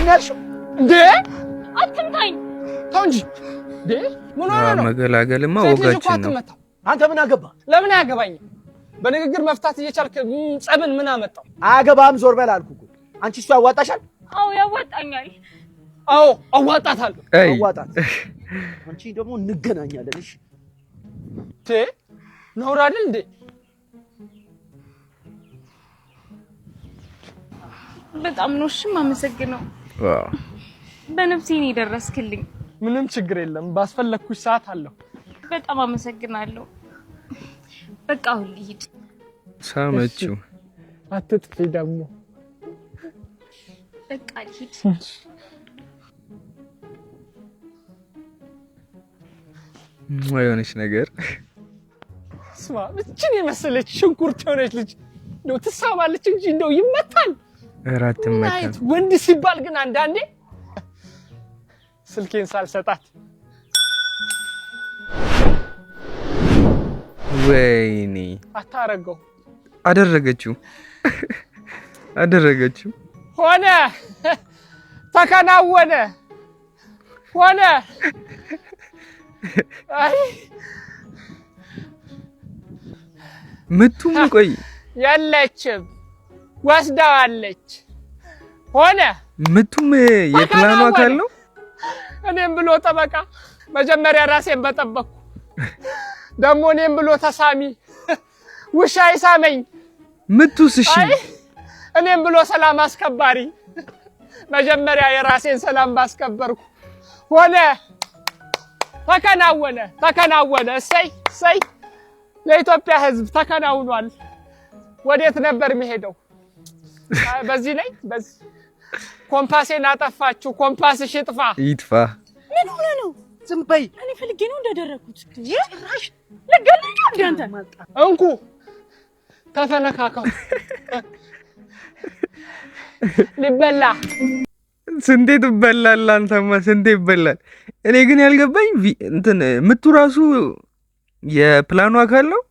ነው ያልሽው እንዴ? አትምታኝ ተው እንጂ እንዴ! ምን ሆነ ነው? መገላገልማ ወጋችን ነው። አንተ ምን አገባ? ለምን ያገባኝ? በንግግር መፍታት እየቻልክ ጸብን ምን አመጣው? አገባም ዞር በል አልኩ እኮ። አንቺ እሱ ያዋጣሻል? አዎ ያዋጣኛል። አዎ አዋጣታለሁ። አዋጣት። አንቺ ደግሞ እንገናኛለን። እሺ ነውር አይደል እንዴ? በጣም ነው እሺ የማመሰግነው። በነፍሴ ነው የደረስክልኝ። ምንም ችግር የለም። ባስፈለኩሽ ሰዓት አለሁ። በጣም አመሰግናለሁ። በቃ አሁን ልሂድ። ሳመችው። አትጥፊ ደግሞ። በቃ ልሂድ። የሆነች ነገር ስማ፣ እችን የመሰለች ሽንኩርት የሆነች ልጅ እንደው ትሳባለች እንጂ እንደው ይመታል። እራት ተመታል። ወንድ ሲባል ግን አንዳንዴ ስልኬን ሳልሰጣት ወይኔ አታረገው። አደረገችው። ሆነ ተከናወነ ሆነ። አይ ምቱም ቆይ የለችም፣ ወስዳዋለች። ሆነ ምቱም የፕላኑ አካል ነው። እኔም ብሎ ጠበቃ መጀመሪያ ራሴን በጠበቅኩ፣ ደግሞ እኔም ብሎ ተሳሚ ውሻ ይሳመኝ። ምቱስ እሺ፣ እኔም ብሎ ሰላም አስከባሪ መጀመሪያ የራሴን ሰላም ባስከበርኩ። ሆነ ተከናወነ። እሰይ ለኢትዮጵያ ሕዝብ ተከናውኗል። ወዴት ነበር የሚሄደው? በዚህ ላይ በዚህ ኮምፓሴን አጠፋችሁ። ኮምፓስሽ ይጥፋ። ምን ሆነ ነው? ዝም በይ። እኔ ፈልጌ ነው እንደደረኩት። ይራሽ ለገለኝ አንተ እንኩ ተፈነካከው ሊበላ ስንቴ ትበላለህ አንተማ፣ ስንቴ ይበላል። እኔ ግን ያልገባኝ እንትን ምቱ ራሱ የፕላኑ አካል ነው።